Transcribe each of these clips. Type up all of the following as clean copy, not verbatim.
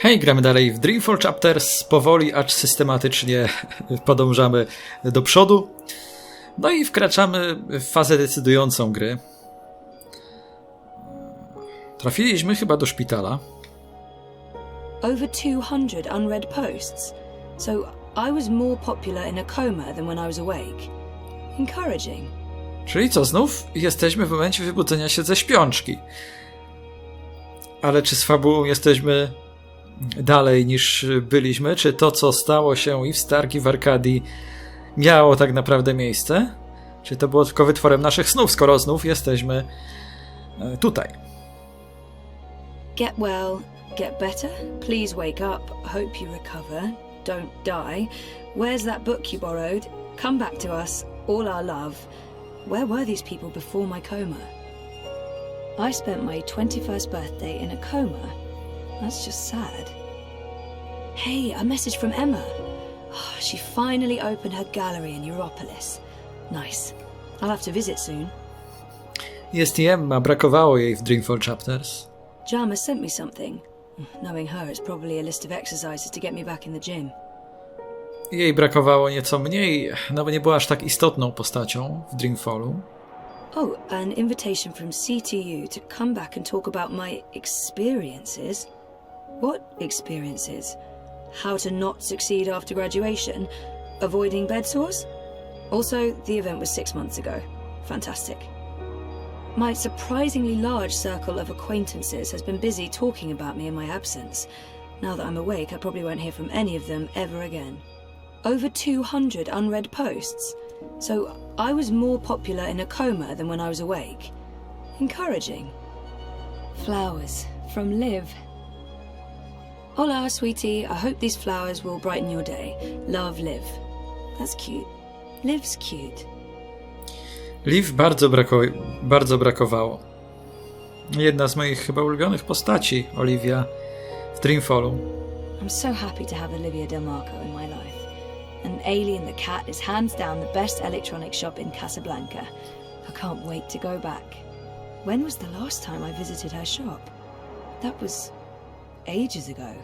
Hej, gramy dalej w Dreamfall Chapters. Powoli, acz systematycznie podążamy do przodu. No i wkraczamy w fazę decydującą gry. Trafiliśmy chyba do szpitala. Over 200 unread posts. So I was more popular in a coma than when I was awake. Encouraging. Czyli co, znów jesteśmy w momencie wybudzenia się ze śpiączki. Ale czy z fabułą jesteśmy dalej niż byliśmy? Czy to, co stało się i w Stark, i w Arkadii, miało tak naprawdę miejsce? Czy to było tylko wytworem naszych snów, skoro znów jesteśmy tutaj? Get well, get better. Please wake up. Hope you recover. Don't die. Where's that book you borrowed? Come back to us. All our love. Where were these people before my coma? I spent my 21st birthday in a coma. That's just sad. Hey, a message from Emma. Oh, she finally opened her gallery in Europolis. Nice. I'll have to visit soon. Jest i Emma, brakowało jej w Dreamfall Chapters. Jama sent me something. Knowing her, it's probably a list of exercises to get me back in the gym. Jej brakowało nieco mniej, no bo nie była aż tak istotną postacią w Dreamfallu. Oh, an invitation from CTU to come back and talk about my experiences. What experiences? How to not succeed after graduation? Avoiding bed sores? Also, the event was 6 months ago. Fantastic. My surprisingly large circle of acquaintances has been busy talking about me in my absence. Now that I'm awake, I probably won't hear from any of them ever again. Over 200 unread posts. So I was more popular in a coma than when I was awake. Encouraging. Flowers from Liv. Hola, sweetie. I hope these flowers will brighten your day. Love, Liv. That's cute. Liv's cute. Liv bardzo brakowało. Jedna z moich chyba ulubionych postaci, Olivia, w Dreamfallu. I'm so happy to have Olivia Del Marco in my life. And Alien the cat is hands down the best electronic shop in Casablanca. I can't wait to go back. When was the last time I visited her shop? That was ages ago.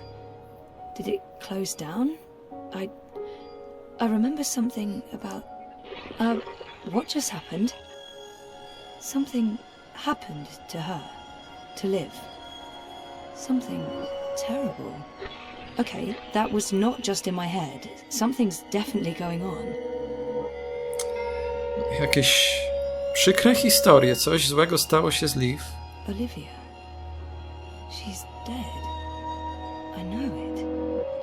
Did it close down? I remember something about... what just happened? Something happened to her. To Liv. Something terrible. Okay, that was not just in my head. Something's definitely going on. Jakieś przykre historie. Coś złego stało się z Liv. Olivia. She's dead. I know it.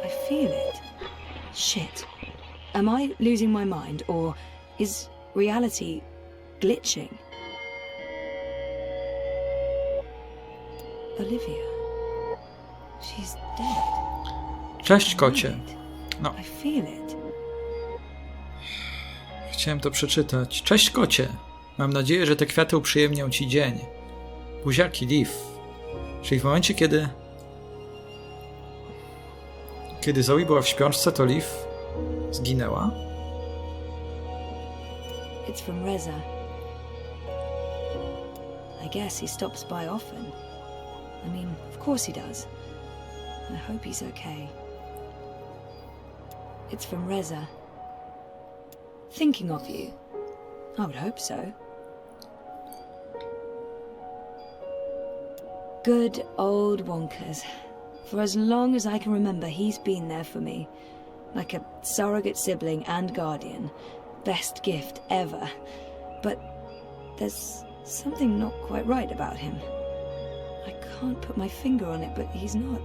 I feel it. Shit. Am I losing my mind, or is reality glitching? Olivia. She's dead. Cześć, kocie. No, I feel it. chciałem to przeczytać. Cześć, kocie. Mam nadzieję, że te kwiaty uprzyjemnią ci dzień. Buziaki, Liv. Czyli w momencie, kiedy Zoe była w śpiączce, to Liv zginęła. It's from Reza. I guess he stops by often. I mean, of course he does. I hope he's okay. It's from Reza. Thinking of you. I would hope so. Good old Wonkers. For as long as I can remember, he's been there for me. Like a surrogate sibling and guardian. Best gift ever. But there's something not quite right about him. I can't put my finger on it, but he's not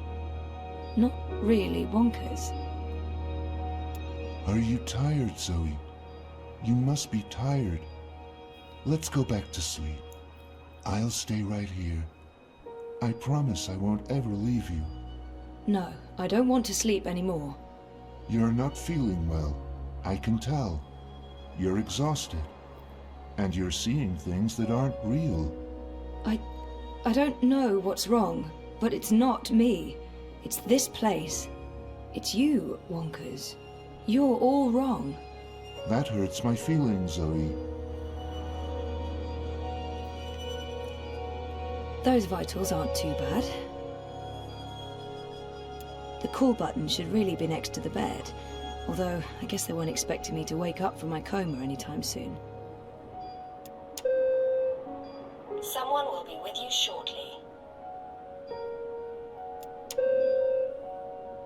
really Wonkers. Are you tired, Zoe? You must be tired. Let's go back to sleep. I'll stay right here. I promise I won't ever leave you. No, I don't want to sleep anymore. You're not feeling well. I can tell. You're exhausted. And you're seeing things that aren't real. I don't know what's wrong, but it's not me. It's this place. It's you, Wonkers. You're all wrong. That hurts my feelings, Zoe. Those vitals aren't too bad. The call button should really be next to the bed, although I guess they weren't expecting me to wake up from my coma anytime soon. Someone will be with you shortly.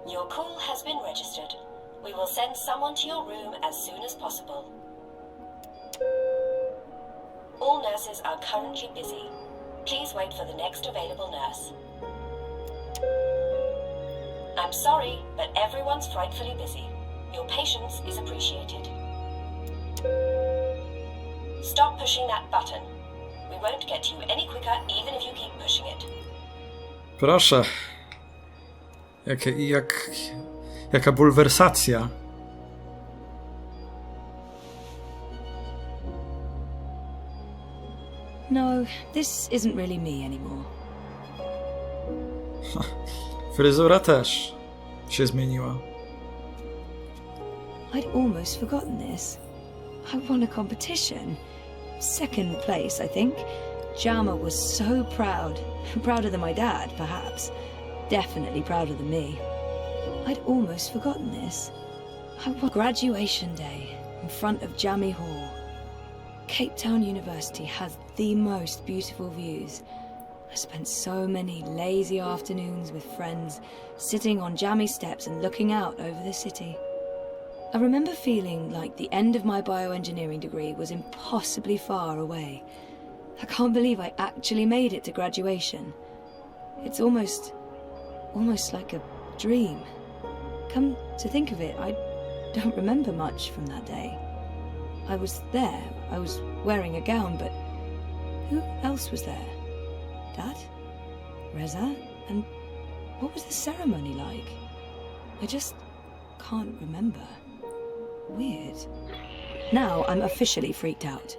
Your call has been registered. We will send someone to your room as soon as possible. All nurses are currently busy. Please wait for the next available nurse. I'm sorry, but everyone's frightfully busy. Your patience is appreciated. Stop pushing that button. We won't get to you any quicker even if you keep pushing it. Proszę. Jaka bulwersacja. No, this isn't really me anymore. Fryzura też się zmieniła. I'd almost forgotten this. I won a competition. Second place, I think. Jama was so proud. Prouder than my dad, perhaps. Definitely prouder than me. I'd almost forgotten this. I won graduation day in front of Jammy Hall. Cape Town University has the most beautiful views. I spent so many lazy afternoons with friends, sitting on jammy steps and looking out over the city. I remember feeling like the end of my bioengineering degree was impossibly far away. I can't believe I actually made it to graduation. It's almost like a dream. Come to think of it, I don't remember much from that day. I was there, I was wearing a gown, but who else was there? Dad? Reza? And what was the ceremony like? I just can't remember. Weird. Now I'm officially freaked out.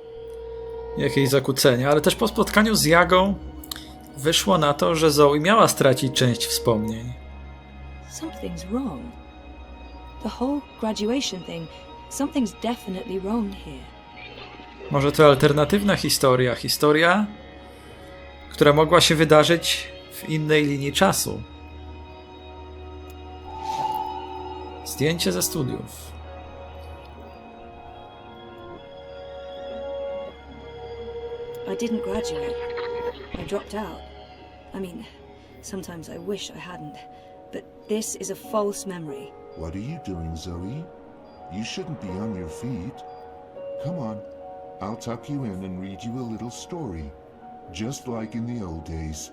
Jakieś zakłócenia, ale też po spotkaniu z Jagą wyszło na to, że Zoe miała stracić część wspomnień. Something's wrong. The whole graduation thing, something's definitely wrong here. Może to alternatywna historia, która mogła się wydarzyć w innej linii czasu. Zdjęcie ze studiów. I didn't graduate. I dropped out. I mean, sometimes I wish I hadn't. But this is a false memory. What are you doing, Zoe? You shouldn't be on your feet. Come on, I'll tuck you in and read you a little story, just like in the old days.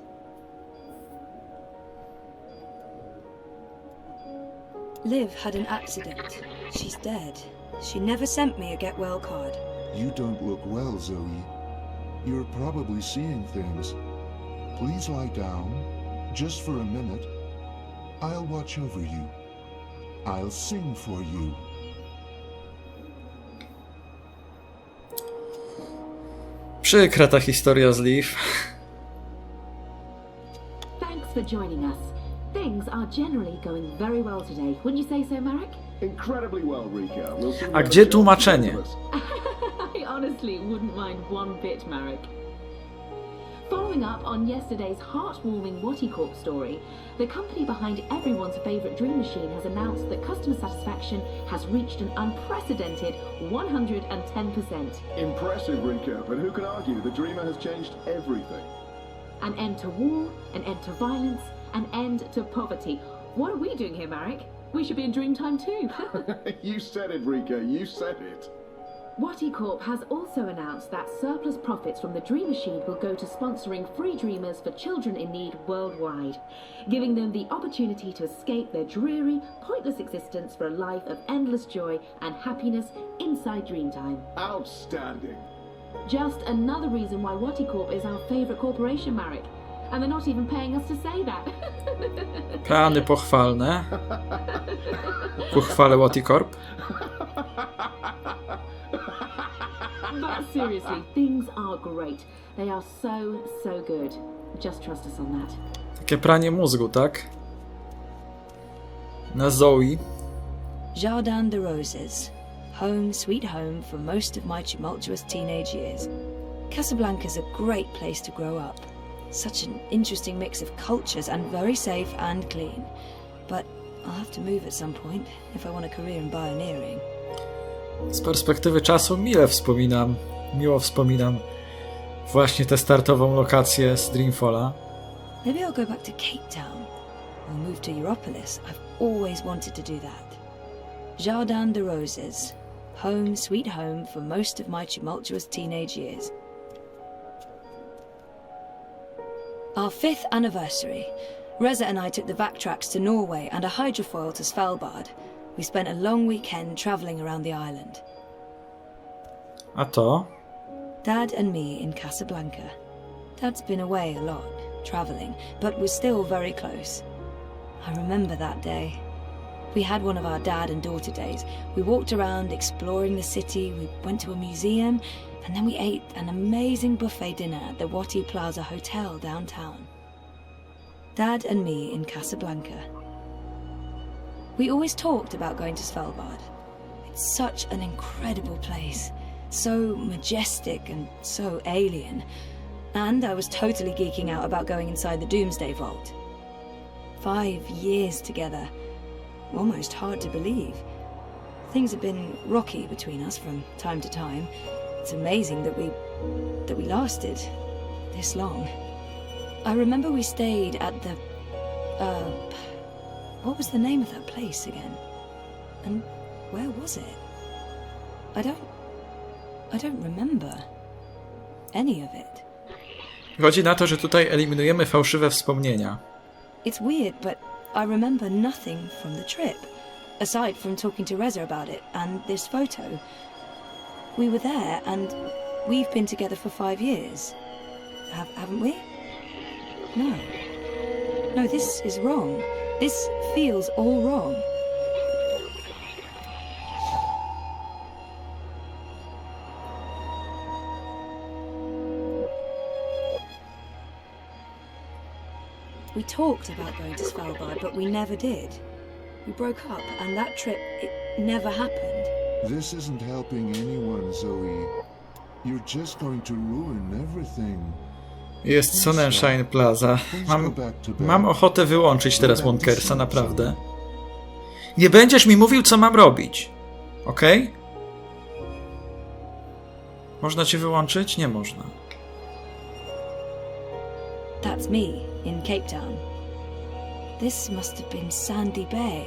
Liv had an accident. She's dead. She never sent me a get well card. You don't look well, Zoe. You're probably seeing things. Please lie down, just for a minute. I'll watch over you. I'll sing for you. Przykra ta historia z Liv. Thanks for joining us. Things are generally going very well today. Wouldn't you say so, Marek? Incredibly well, Rika. We'll see A gdzie tłumaczenie? I honestly wouldn't mind one bit, Marek. Following up on yesterday's heartwarming Waticorp story, the company behind everyone's favourite dream machine has announced that customer satisfaction has reached an unprecedented 110%. Impressive, Rika, but who can argue the Dreamer has changed everything? An end to war, an end to violence, an end to poverty. What are we doing here, Marek? We should be in Dreamtime too. You said it, Rika, you said it. Waticorp has also announced that surplus profits from the Dream Machine will go to sponsoring free dreamers for children in need worldwide, giving them the opportunity to escape their dreary, pointless existence for a life of endless joy and happiness inside Dreamtime. Outstanding. Just another reason why Waticorp is our favourite corporation, Marek. And they're not even paying us to say that. Plany pochwalne. Ku chwale Waticorp. But seriously, things are great. They are so good. Just trust us on that. Takie pranie mózgu, tak? Na Zoe. Jardin de Roses. Home, sweet home for most of my tumultuous teenage years. Casablanca's a great place to grow up. Such an interesting mix of cultures and very safe and clean. But I'll have to move at some point if I want a career in pioneering. Z perspektywy czasu miło wspominam właśnie tę startową lokację z Dreamfalla. Maybe I'll go back to Cape Town or move to Europolis. I've always wanted to do that. Jardin de Roses. Home, sweet home for most of my tumultuous teenage years. Our 5th anniversary. Reza and I took the backtracks to Norway and a hydrofoil to Svalbard. We spent a long weekend travelling around the island. A to? Dad and me in Casablanca. Dad's been away a lot, travelling, but we're still very close. I remember that day. We had one of our dad and daughter days. We walked around exploring the city, we went to a museum, and then we ate an amazing buffet dinner at the Wati Plaza Hotel downtown. Dad and me in Casablanca. We always talked about going to Svalbard. It's such an incredible place, so majestic and so alien. And I was totally geeking out about going inside the Doomsday Vault. 5 years together. Almost hard to believe. Things have been rocky between us from time to time. It's amazing that we lasted this long. I remember we stayed at the what was the name of that place again? And where was it? I don't remember any of it. Chodzi na to, że tutaj eliminujemy fałszywe wspomnienia. It's weird, but I remember nothing from the trip, aside from talking to Reza about it and this photo. We were there, and we've been together for 5 years. Haven't we? No, this is wrong. This feels all wrong. We talked about going to Svalbard, but we never did. We broke up, and that trip, it never happened. This isn't helping anyone, Zoe. You're just going to ruin everything. Jest Sunshine Plaza. Mam ochotę wyłączyć teraz Wonkersa, naprawdę. Nie będziesz mi mówił, co mam robić. Okej? Można cię wyłączyć? Nie można. That's me in Cape Town. This must have been Sandy Bay.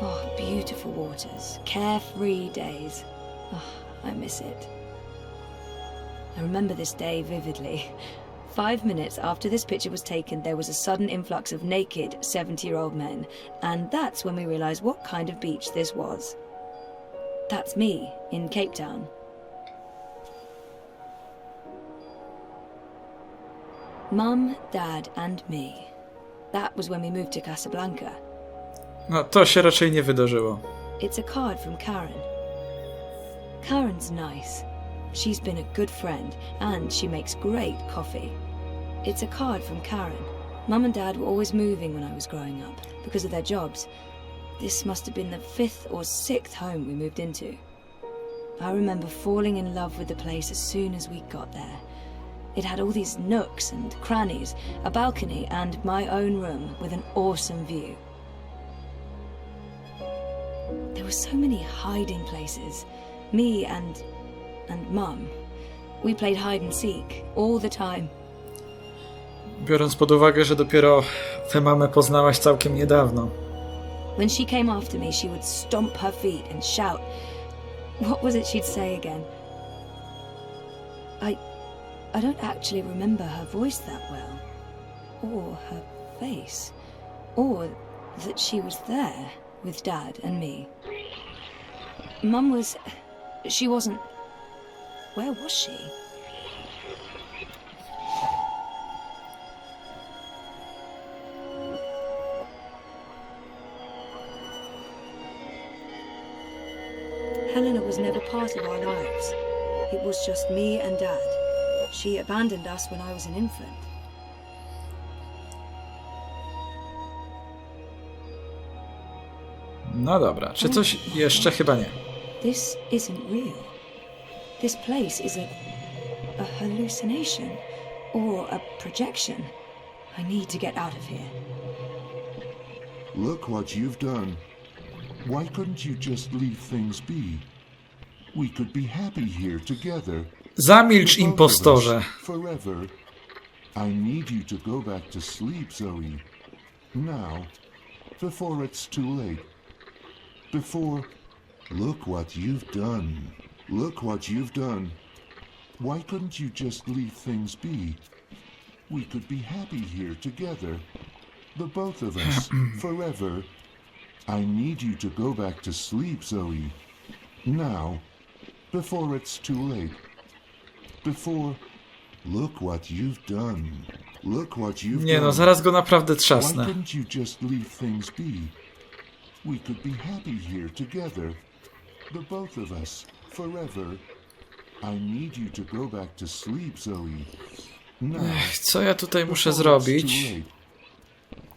Oh, beautiful waters, carefree days. Oh, I miss it. I remember this day vividly. 5 minutes after this picture was taken, there was a sudden influx of naked 70-year-old men, and that's when we realized what kind of beach this was. That's me in Cape Town. Mum, Dad and me. That was when we moved to Casablanca. No, to się raczej nie wydarzyło. It's a card from Karen. Karen's nice. She's been a good friend, and she makes great coffee. It's a card from Karen. Mum and Dad were always moving when I was growing up, because of their jobs. This must have been the 5th or 6th home we moved into. I remember falling in love with the place as soon as we got there. It had all these nooks and crannies, a balcony, and my own room with an awesome view. There were so many hiding places. Me and Mum. We played hide and seek all the time. Biorąc pod uwagę, że dopiero tę mamę poznałaś całkiem niedawno. When she came after me, she would stomp her feet and shout. What was it she'd say again? I don't actually remember her voice that well, or her face, or that she was there with Dad and me. Mum she wasn't... Where was she? Helena was never part of our lives. It was just me and Dad. She abandoned us when I was an infant. No dobra, czy coś jeszcze? Chyba nie. This isn't real. This place is a hallucination or a projection. I need to get out of here. Look what you've done. Why couldn't you just leave things be? We could be happy here together. Zamilcz, The both of impostorze. us, forever. I need you to go back to sleep, Zoe. Now, before it's too late. Before... Look what you've done. Look what you've done. Why couldn't you just leave things be? We could be happy here together. The both of us, forever. I need you to go back to sleep, Zoe. Now, before it's too late. Before... Look what you've done. Look what you've Nie no, done. zaraz go naprawdę Why trzasnę. couldn't you just leave things be? We could be happy here together. The both of us, forever. I need you to go back to sleep, Zoe. Now, Co ja tutaj muszę before it's zrobić? too late.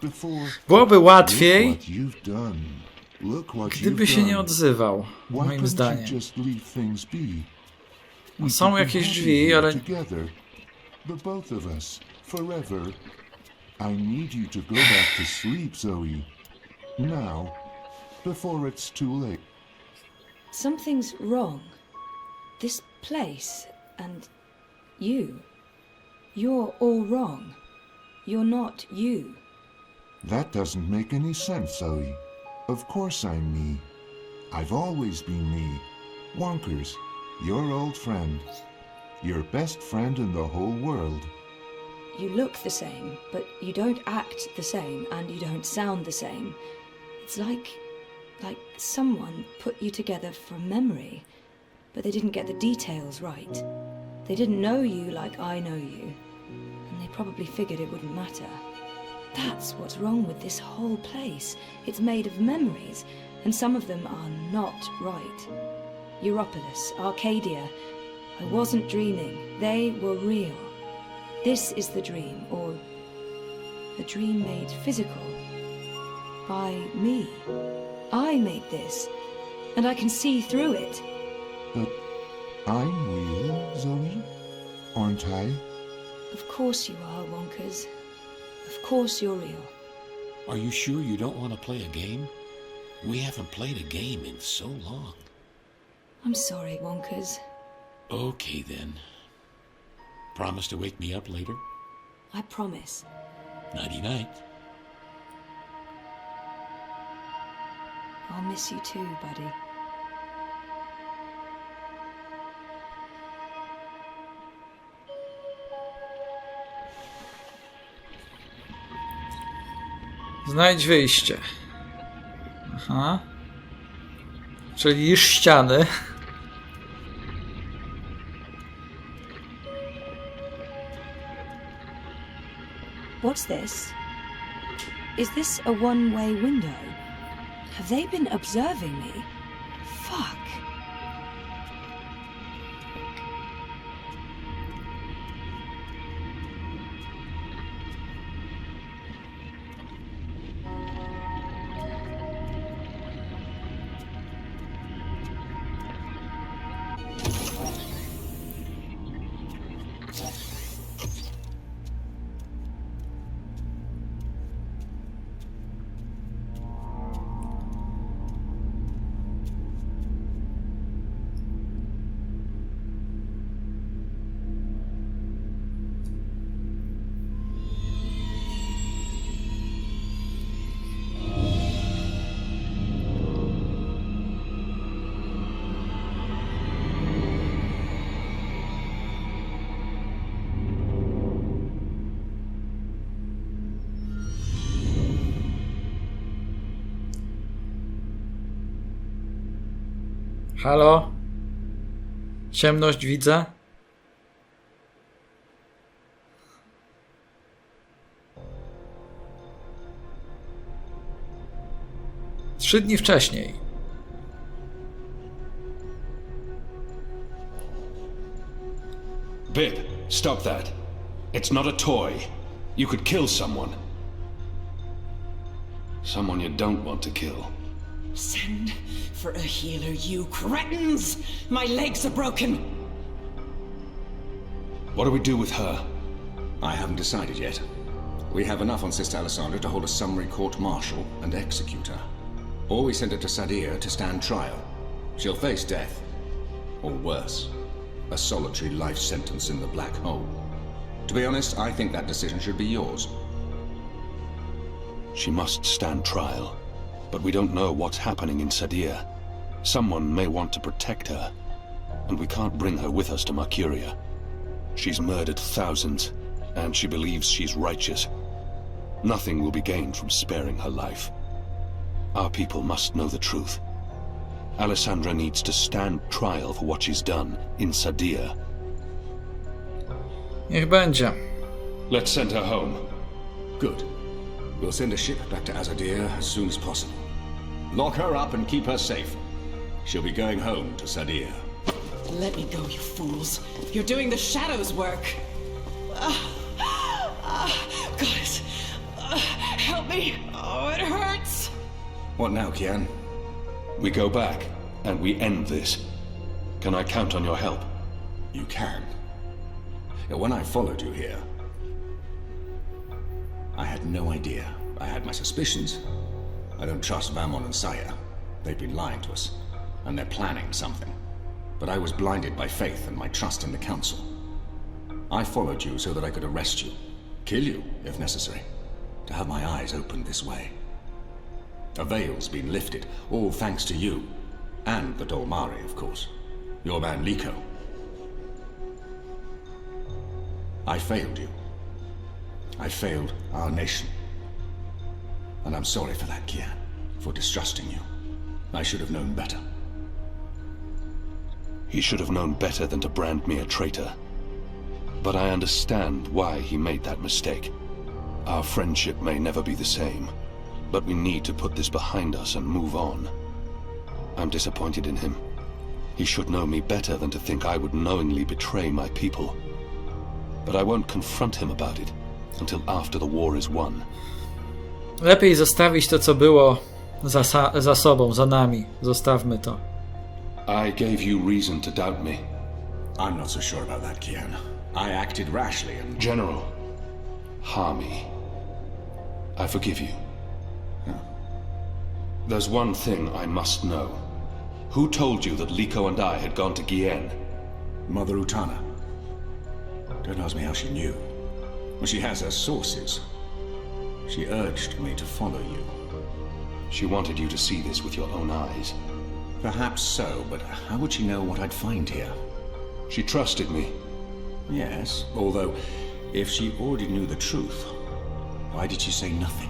Before... Byłoby Look łatwiej, what you've done. Look what gdyby you've się nie done. odzywał, Why moim couldn't you zdaniem. just leave things be? We Są could be jakieś happy drzwi, here ale together. The both of us, forever. I need you to go back to sleep, Zoe. Now, before it's too late. Something's wrong. This place and you. You're all wrong. You're not you. That doesn't make any sense, Zoe. Of course I'm me. I've always been me. Wonkers, your old friend. Your best friend in the whole world. You look the same, but you don't act the same and you don't sound the same. It's like someone put you together from memory, but they didn't get the details right. They didn't know you like I know you, and they probably figured it wouldn't matter. That's what's wrong with this whole place. It's made of memories, and some of them are not right. Europolis, Arcadia. I wasn't dreaming. They were real. This is the dream, or a dream made physical by me. I made this, and I can see through it. But I'm real, Zoe? Aren't I? Of course you are, Wonkers. Of course you're real. Are you sure you don't want to play a game? We haven't played a game in so long. I'm sorry, Wonkers. Okay, then. Promise to wake me up later? I promise. Nighty-night. I'll miss you too, buddy. Znajdź wyjście. Aha. Czyli niż ściany. What's this? Is this a one-way window? Have they been observing me? Fuck. Halo? Ciemność widzę? Trzy dni wcześniej. Bib, stop that. It's not a toy. You could kill someone. Someone you don't want to kill. Send for a healer, you cretins! My legs are broken! What do we do with her? I haven't decided yet. We have enough on Sister Alessandra to hold a summary court-martial and execute her. Or we send her to Sadir to stand trial. She'll face death. Or worse, a solitary life sentence in the black hole. To be honest, I think that decision should be yours. She must stand trial, but we don't know what's happening in Sadir. Someone may want to protect her, and we can't bring her with us to Mercuria. She's murdered thousands, and she believes she's righteous. Nothing will be gained from sparing her life. Our people must know the truth. Alessandra needs to stand trial for what she's done in Sadir. Niech będzie. Let's send her home. Good. We'll send a ship back to Azadir as soon as possible. Lock her up and keep her safe. She'll be going home to Sadir. Let me go, you fools. You're doing the shadows' work. Guys, help me. Oh, it hurts. What now, Kian? We go back, and we end this. Can I count on your help? You can. When I followed you here, I had no idea. I had my suspicions. I don't trust Vamon and Saya. They've been lying to us, and they're planning something. But I was blinded by faith and my trust in the Council. I followed you so that I could arrest you, kill you, if necessary, to have my eyes opened this way. A veil's been lifted, all thanks to you, and the Dolmari, of course. Your man Liko. I failed you. I failed our nation. And I'm sorry for that, Kian, for distrusting you. I should have known better. He should have known better than to brand me a traitor. But I understand why he made that mistake. Our friendship may never be the same, but we need to put this behind us and move on. I'm disappointed in him. He should know me better than to think I would knowingly betray my people. But I won't confront him about it until after the war is won. Lepiej zostawić to, co było za sobą, za nami. Zostawmy to. I gave you reason to doubt me. I'm not so sure about that, Kian. I acted rashly and... General, Harmy, I forgive you. Huh. There's one thing I must know. Who told you that Liko and I had gone to Gien? Mother Utana. Don't ask me how she knew. Well, she has her sources. She urged me to follow you. She wanted you to see this with your own eyes. Perhaps so, but how would she know what I'd find here? She trusted me. Yes, although, if she already knew the truth, why did she say nothing?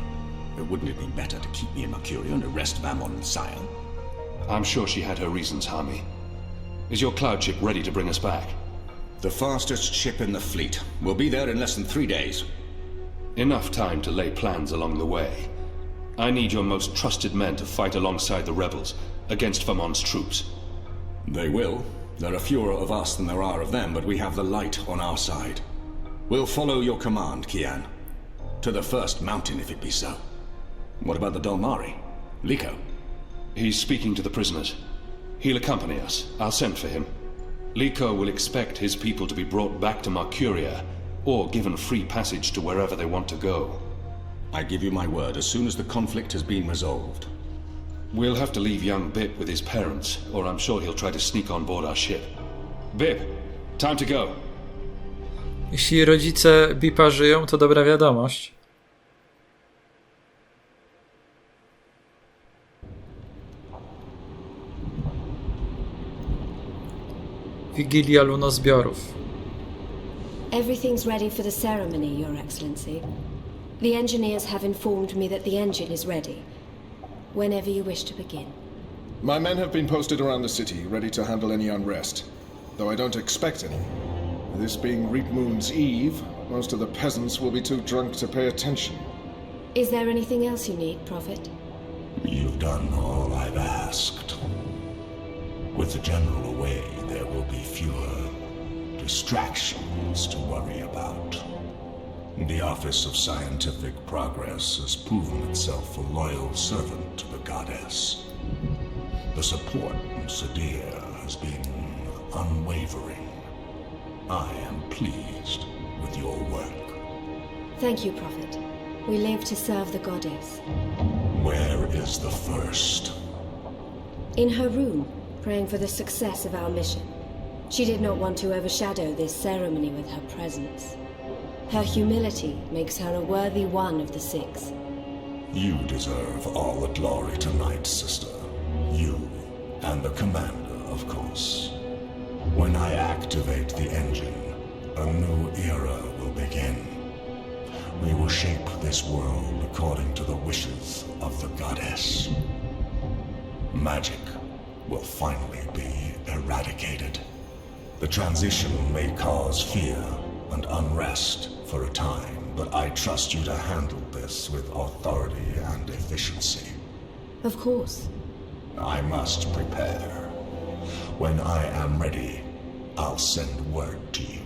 Wouldn't it be better to keep me in Mercuria and arrest Vamon and Saya? I'm sure she had her reasons, Harmy. Is your cloud ship ready to bring us back? The fastest ship in the fleet. We'll be there in less than 3 days. Enough time to lay plans along the way. I need your most trusted men to fight alongside the rebels, against Vamon's troops. They will. There are fewer of us than there are of them, but we have the light on our side. We'll follow your command, Kian. To the first mountain, if it be so. What about the Dolmari? Liko? He's speaking to the prisoners. He'll accompany us. I'll send for him. Liko will expect his people to be brought back to Mercuria, or given free passage to wherever they want to go. I give you my word, as soon as the conflict has been resolved. We'll have to leave young Bip with his parents, or I'm sure he'll try to sneak on board our ship. Bip, time to go. Jeśli rodzice Bipa żyją, to dobra wiadomość. Wigilia lunozbiorów. Everything's ready for the ceremony, Your Excellency. The engineers have informed me that the engine is ready. Whenever you wish to begin. My men have been posted around the city, ready to handle any unrest. Though I don't expect any. This being Reap Moon's Eve, most of the peasants will be too drunk to pay attention. Is there anything else you need, Prophet? You've done all I've asked. With the General away, there will be fewer distractions to worry about. The Office of Scientific Progress has proven itself a loyal servant to the goddess. The support in Sadir has been unwavering. I am pleased with your work. Thank you, Prophet. We live to serve the goddess. Where is the first? In her room, praying for the success of our mission. She did not want to overshadow this ceremony with her presence. Her humility makes her a worthy one of the six. You deserve all the glory tonight, sister. You, and the commander, of course. When I activate the engine, a new era will begin. We will shape this world according to the wishes of the goddess. Magic will finally be eradicated. The transition may cause fear and unrest for a time, but I trust you to handle this with authority and efficiency. Of course. I must prepare. When I am ready, I'll send word to you.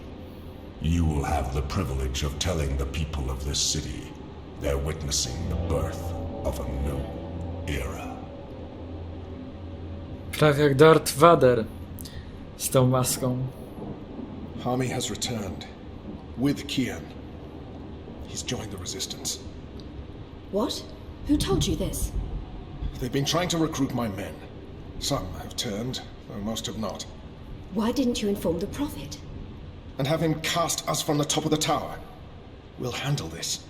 You will have the privilege of telling the people of this city they're witnessing the birth of a new era. Prawie jak Darth Vader z tą maską. Hami has returned. With Kian. He's joined the resistance. What? Who told you this? They've been trying to recruit my men. Some have turned, though most have not. Why didn't you inform the Prophet? And have him cast us from the top of the tower. We'll handle this.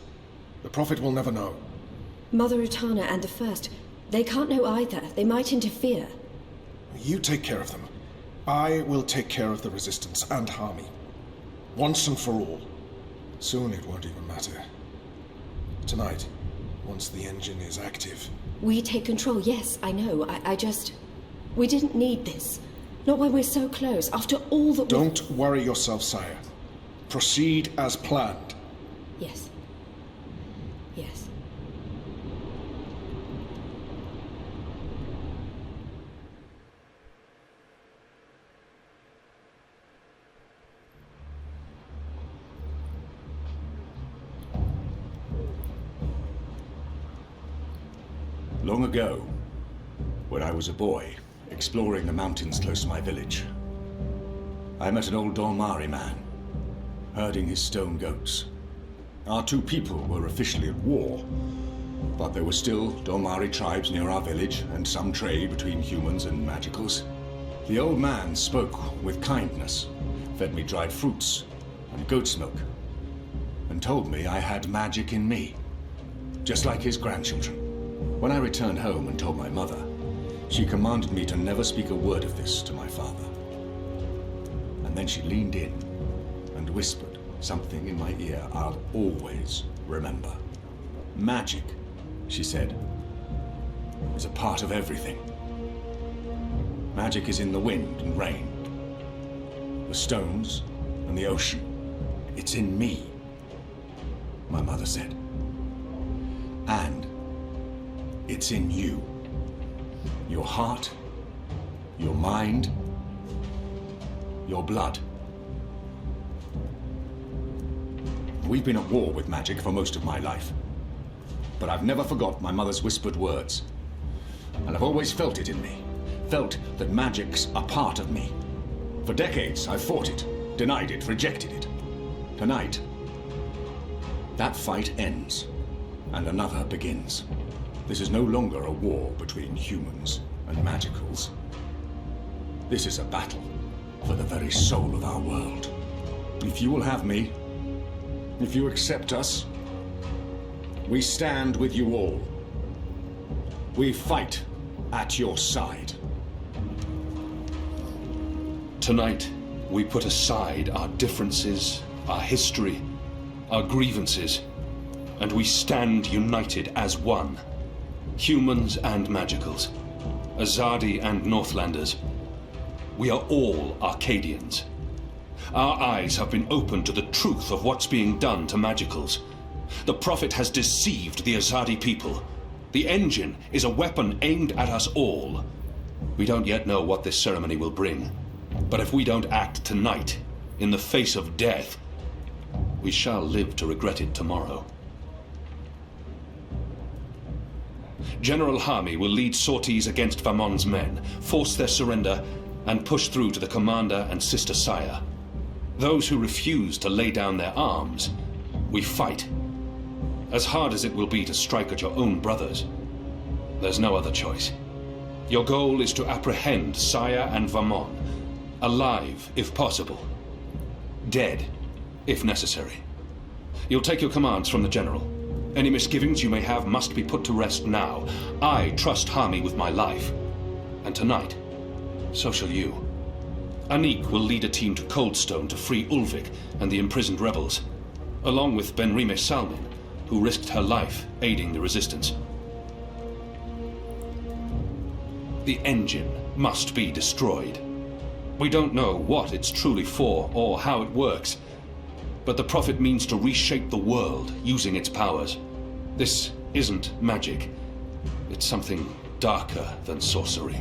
The Prophet will never know. Mother Utana and the First, they can't know either. They might interfere. You take care of them. I will take care of the resistance and Hami. Once and for all. Soon it won't even matter. Tonight, once the engine is active. We take control, yes, I know. I just... We didn't need this. Not when we're so close, after all that Don't worry yourself, sire. Proceed as planned. Yes. Yes. Long ago, when I was a boy, exploring the mountains close to my village, I met an old Dolmari man, herding his stone goats. Our two people were officially at war, but there were still Dolmari tribes near our village and some trade between humans and magicals. The old man spoke with kindness, fed me dried fruits and goat's milk, and told me I had magic in me, just like his grandchildren. When I returned home and told my mother, she commanded me to never speak a word of this to my father. And then she leaned in and whispered something in my ear I'll always remember. Magic, she said, is a part of everything. Magic is in the wind and rain, the stones and the ocean. It's in me, my mother said. And it's in you. Your heart, your mind, your blood. We've been at war with magic for most of my life. But I've never forgot my mother's whispered words. And I've always felt it in me. Felt that magic's a part of me. For decades, I've fought it, denied it, rejected it. Tonight, that fight ends, and another begins. This is no longer a war between humans and magicals. This is a battle for the very soul of our world. If you will have me, if you accept us, we stand with you all. We fight at your side. Tonight, we put aside our differences, our history, our grievances, and we stand united as one. Humans and magicals, Azadi and Northlanders. We are all Arcadians. Our eyes have been opened to the truth of what's being done to magicals. The Prophet has deceived the Azadi people. The engine is a weapon aimed at us all. We don't yet know what this ceremony will bring, but if we don't act tonight, in the face of death, we shall live to regret it tomorrow. General Hami will lead sorties against Vamon's men, force their surrender, and push through to the commander and sister sire. Those who refuse to lay down their arms, we fight. as hard as it will be to strike at your own brothers. There's no other choice. Your goal is to apprehend Saya and Vamon, alive if possible, dead if necessary. You'll take your commands from the General. Any misgivings you may have must be put to rest now. I trust Hami with my life. And tonight, so shall you. Anik will lead a team to Coldstone to free Ulvik and the imprisoned rebels, along with Benrime Salmin, who risked her life aiding the resistance. The engine must be destroyed. We don't know what it's truly for or how it works, but the Prophet means to reshape the world using its powers. This isn't magic. It's something darker than sorcery.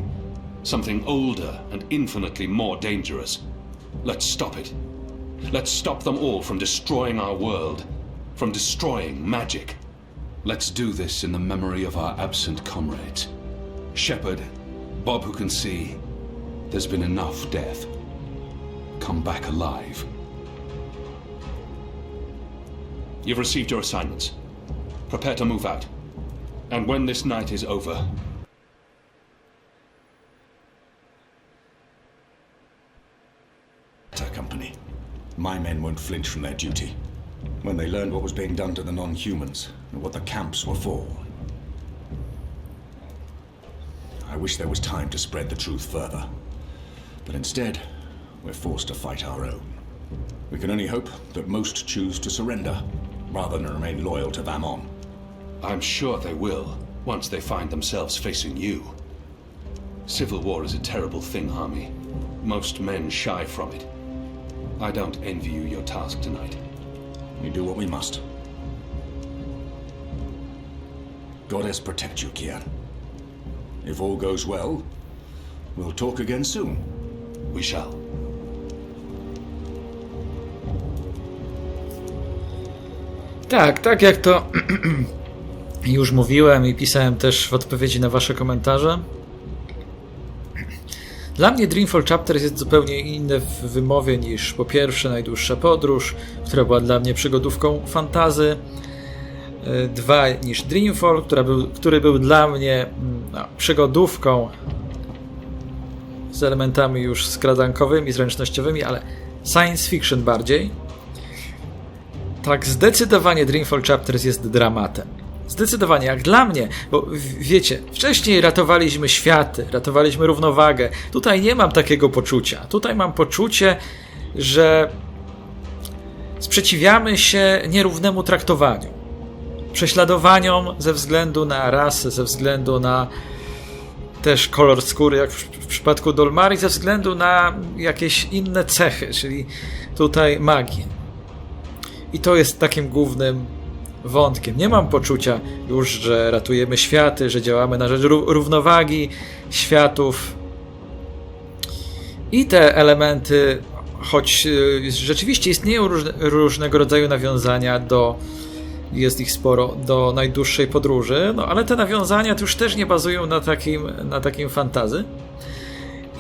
Something older and infinitely more dangerous. Let's stop it. Let's stop them all from destroying our world, from destroying magic. Let's do this in the memory of our absent comrades. Shepherd, Bob who can see, there's been enough death. Come back alive. You've received your assignments. Prepare to move out. And when this night is over... Company. My men won't flinch from their duty. When they learned what was being done to the non-humans, and what the camps were for. I wish there was time to spread the truth further. But instead, we're forced to fight our own. We can only hope that most choose to surrender, rather than remain loyal to Vamon. I'm sure they will, once they find themselves facing you. Civil war is a terrible thing, Hami. Most men shy from it. I don't envy you your task tonight. We do what we must. Goddess protect you, Kian. If all goes well, we'll talk again soon. We shall. Tak jak to już mówiłem i pisałem też w odpowiedzi na wasze komentarze. Dla mnie Dreamfall Chapters jest zupełnie inny w wymowie niż po pierwsze Najdłuższa Podróż, która była dla mnie przygodówką fantasy. 2 niż Dreamfall, który był dla mnie przygodówką z elementami już skradankowymi, zręcznościowymi, ale science fiction bardziej. Tak, zdecydowanie Dreamfall Chapters jest dramatem. Zdecydowanie, jak dla mnie, bo wiecie, wcześniej ratowaliśmy światy, ratowaliśmy równowagę. Tutaj nie mam takiego poczucia. Tutaj mam poczucie, że sprzeciwiamy się nierównemu traktowaniu. Prześladowaniom ze względu na rasę, ze względu na też kolor skóry, jak w przypadku Dolmari, ze względu na jakieś inne cechy, czyli tutaj magię. I to jest takim głównym wątkiem. Nie mam poczucia już, że ratujemy światy, że działamy na rzecz równowagi światów. I te elementy, choć rzeczywiście istnieją różnego rodzaju nawiązania jest ich sporo, do Najdłuższej Podróży, no ale te nawiązania już też nie bazują na takim fantasy.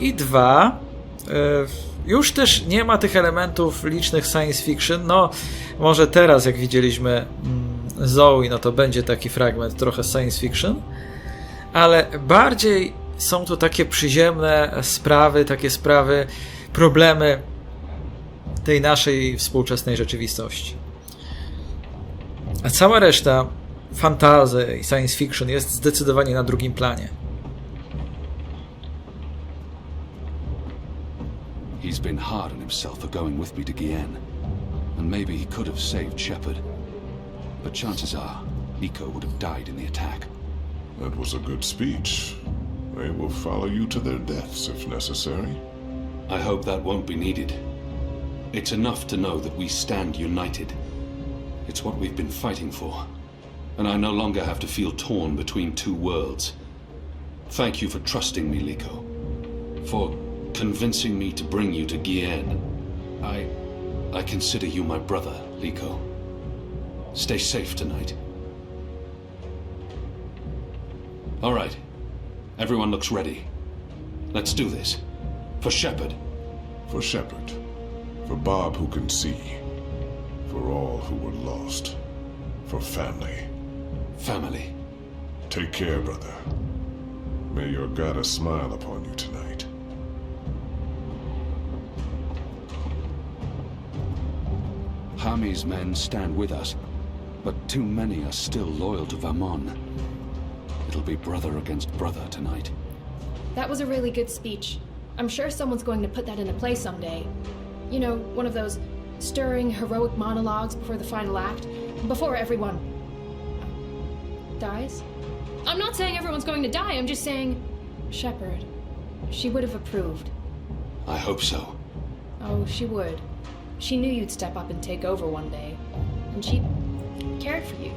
I 2, już też nie ma tych elementów licznych science fiction. No, może teraz, jak widzieliśmy Zoe, no to będzie taki fragment trochę science fiction, ale bardziej są to takie przyziemne sprawy, problemy tej naszej współczesnej rzeczywistości. A cała reszta fantasy i science fiction jest zdecydowanie na drugim planie. He's been hard on himself for going with me to Guyenne, and maybe he could have saved Shepherd. But chances are, Nico would have died in the attack. That was a good speech. They will follow you to their deaths if necessary. I hope that won't be needed. It's enough to know that we stand united. It's what we've been fighting for, and I no longer have to feel torn between two worlds. Thank you for trusting me, Liko. For convincing me to bring you to Guyenne. I consider you my brother, Liko. Stay safe tonight. All right. Everyone looks ready. Let's do this. For Shepherd. For Shepherd. For Bob who can see. For all who were lost. For family. Family. Take care, brother. May your goddess smile upon you tonight. Hami's men stand with us, but too many are still loyal to Vamon. It'll be brother against brother tonight. That was a really good speech. I'm sure someone's going to put that into play someday. You know, one of those stirring, heroic monologues before the final act, before everyone dies. I'm not saying everyone's going to die, I'm just saying Shepard. She would have approved. I hope so. Oh, she would. She knew you'd step up and take over one day. And she cared for you.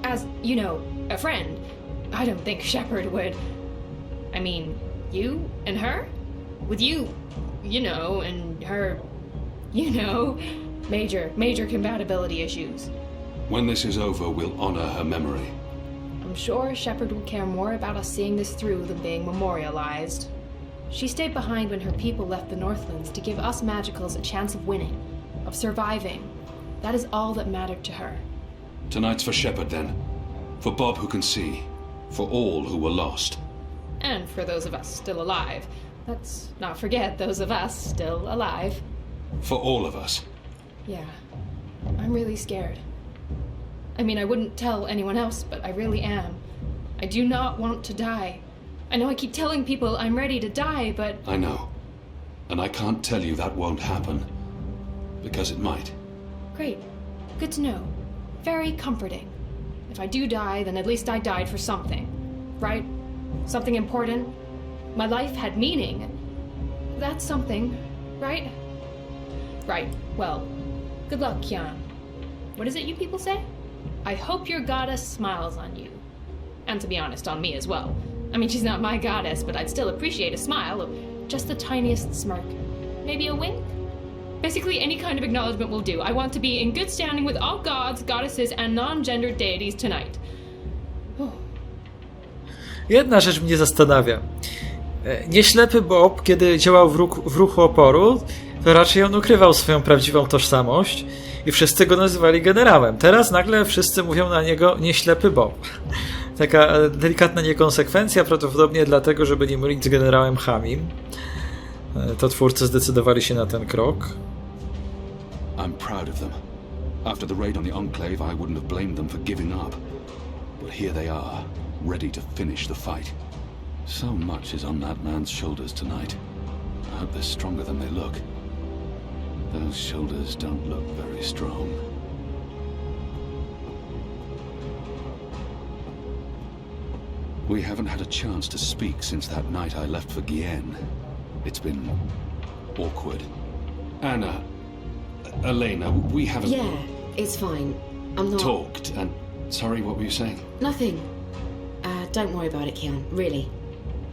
As, you know, a friend. I don't think Shepard would. I mean, you and her? With you, you know, and her, you know, major compatibility issues. When this is over, we'll honor her memory. I'm sure Shepard will care more about us seeing this through than being memorialized. She stayed behind when her people left the Northlands to give us Magicals a chance of winning, of surviving. That is all that mattered to her. Tonight's for Shepard, then. For Bob who can see. For all who were lost. And for those of us still alive. Let's not forget those of us still alive. For all of us. Yeah. I'm really scared. I mean, I wouldn't tell anyone else, but I really am. I do not want to die. I know I keep telling people I'm ready to die, but... I know. And I can't tell you that won't happen. Because it might. Great. Good to know. Very comforting. If I do die, then at least I died for something. Right? Something important. My life had meaning. That's something, right? Right. Well, good luck, Kiana. What is it you people say? I hope your goddess smiles on you. And to be honest, on me as well. I mean, she's not my goddess, but I'd still appreciate a smile. Just the tiniest smirk. Maybe a wink? Basically, any kind of acknowledgement will do. I want to be in good standing with all gods, goddesses, and non-gendered deities tonight. Jedna rzecz mnie zastanawia. Nieślepy Bob, kiedy działał w ruchu oporu, to raczej on ukrywał swoją prawdziwą tożsamość i wszyscy go nazywali generałem. Teraz nagle wszyscy mówią na niego nieślepy Bob. Taka delikatna niekonsekwencja, prawdopodobnie dlatego, żeby nie mylić z generałem Hamim. To twórcy zdecydowali się na ten krok. I'm proud of them. After the raid on the Enclave, I wouldn't have blamed them for giving up. But here they are, ready to finish the fight. So much is on that man's shoulders tonight. I hope they're stronger than they look. Those shoulders don't look very strong. We haven't had a chance to speak since that night I left for Gien. It's been awkward. Anna, Elena, we haven't... Yeah, it's fine. I'm not... Talked, and... Sorry, what were you saying? Nothing. Don't worry about it, Kian, really.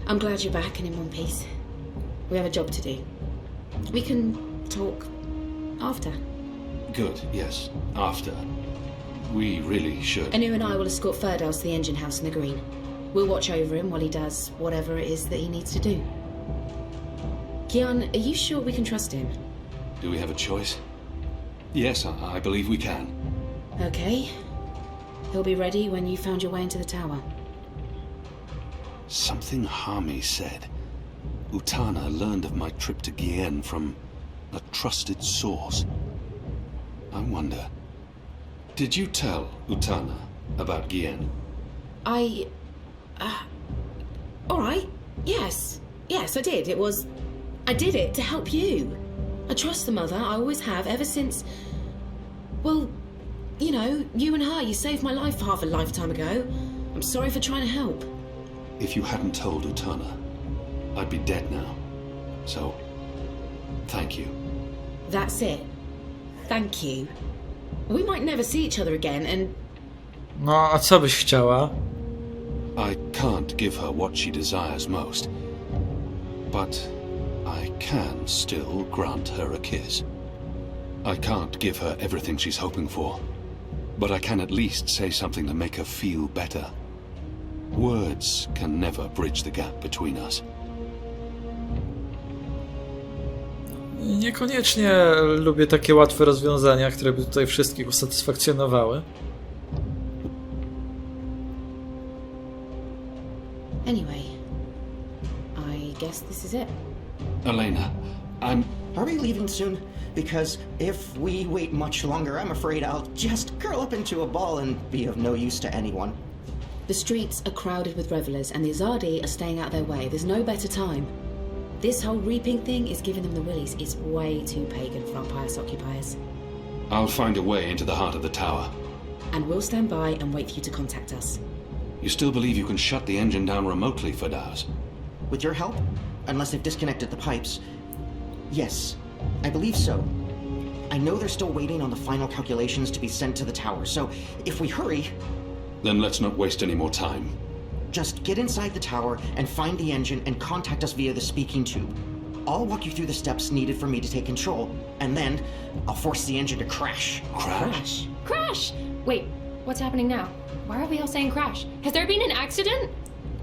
I'm glad you're back and in one piece. We have a job to do. We can talk after. Good, yes, after. We really should. Anu and I will escort Ferdows to the engine house in the green. We'll watch over him while he does whatever it is that he needs to do. Kian, are you sure we can trust him? Do we have a choice? Yes, I believe we can. Okay. He'll be ready when you found your way into the tower. Something Hami said. Utana learned of my trip to Gien from a trusted source. I wonder, did you tell Utana about Gien? Alright. Yes. Yes, I did. I did it to help you. I trust the mother. I always have, ever since... Well, you know, you and her, you saved my life half a lifetime ago. I'm sorry for trying to help. If you hadn't told Utana, I'd be dead now. So, thank you. That's it. Thank you. We might never see each other again, and... No, a co byś chciała? I can't give her what she desires most. But I can still grant her a kiss. I can't give her everything she's hoping for. But I can at least say something to make her feel better. Words can never bridge the gap between us. Niekoniecznie lubię takie łatwe rozwiązania, które by tutaj wszystkich usatysfakcjonowały. Anyway, I guess this is it. Elena, Are we leaving soon? Because if we wait much longer, I'm afraid I'll just curl up into a ball and be of no use to anyone. The streets are crowded with revelers, and the Azadi are staying out of their way. There's no better time. This whole reaping thing is giving them the willies. It's way too pagan for our pious occupiers. I'll find a way into the heart of the tower. And we'll stand by and wait for you to contact us. You still believe you can shut the engine down remotely, Fadaz? With your help? Unless they've disconnected the pipes. Yes, I believe so. I know they're still waiting on the final calculations to be sent to the tower, so if we hurry... Then let's not waste any more time. Just get inside the tower and find the engine and contact us via the speaking tube. I'll walk you through the steps needed for me to take control, and then I'll force the engine to crash. Crash? Crash! Wait, what's happening now? Why are we all saying crash? Has there been an accident?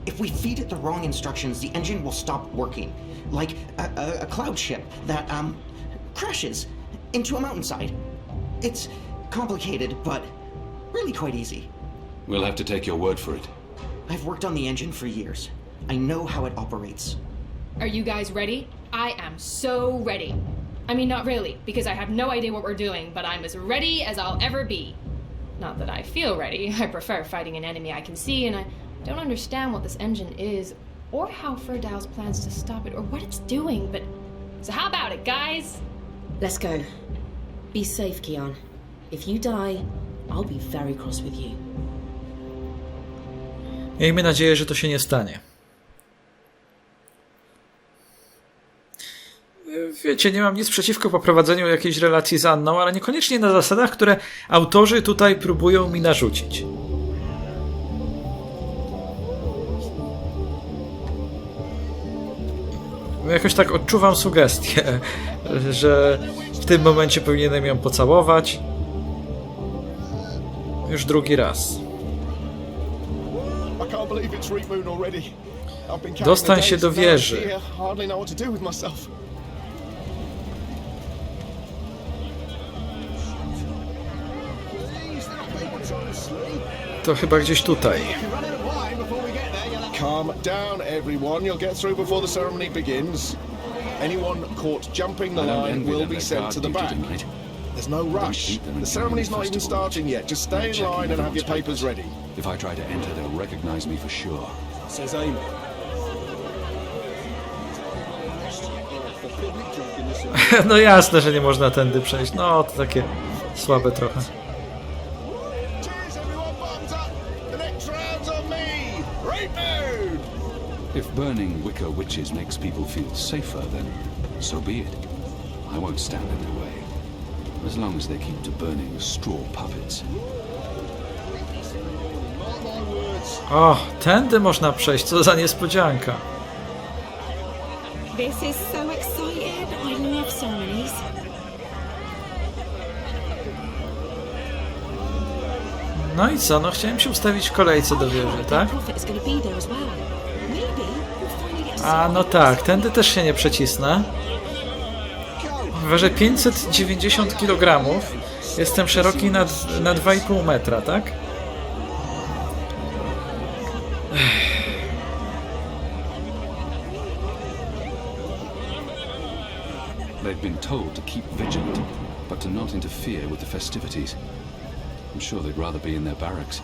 If we feed it the wrong instructions, the engine will stop working. Like a cloud ship that, crashes into a mountainside. It's complicated, but really quite easy. We'll have to take your word for it. I've worked on the engine for years. I know how it operates. Are you guys ready? I am so ready. I mean, not really, because I have no idea what we're doing, but I'm as ready as I'll ever be. Not that I feel ready. I prefer fighting an enemy I can see, and I don't understand what this engine is, or how Ferdow's plans to stop it, or what it's doing, but... So how about it, guys? Let's go. Be safe, Kian. If you die, I'll be very cross with you. Miejmy nadzieję, że to się nie stanie. Wiecie, nie mam nic przeciwko poprowadzeniu jakiejś relacji z Anną, ale niekoniecznie na zasadach, które autorzy tutaj próbują mi narzucić. Jakoś tak odczuwam sugestię, że w tym momencie powinienem ją pocałować. Już drugi raz. Dostań się do wieży. To chyba gdzieś tutaj. Calm down, everyone. You'll get through before the ceremony begins. Anyone caught jumping the line will be sent to the back. There's no rush. The ceremony's not even starting yet. Just stay in line and have your papers ready. If I try to enter, they'll recognize me for sure. Says Amy. No jasne, że nie można tędy przejść. No, to takie słabe trochę. If burning wicker witches makes people feel safer, then so be it. I won't stand in their way. As long as they keep to burning straw puppets. O, tędy można przejść, co za niespodzianka. This is so exciting. I love ceremonies. No i co? No chciałem się ustawić w kolejce do wieży, tak? A no tak, tędy też się nie przecisnę. Waży 590 kg. Jestem szeroki na 2,5 metra, tak? They've been told to keep vigilant, but to not interfere with the festivities. I'm sure they'd rather be in their barracks.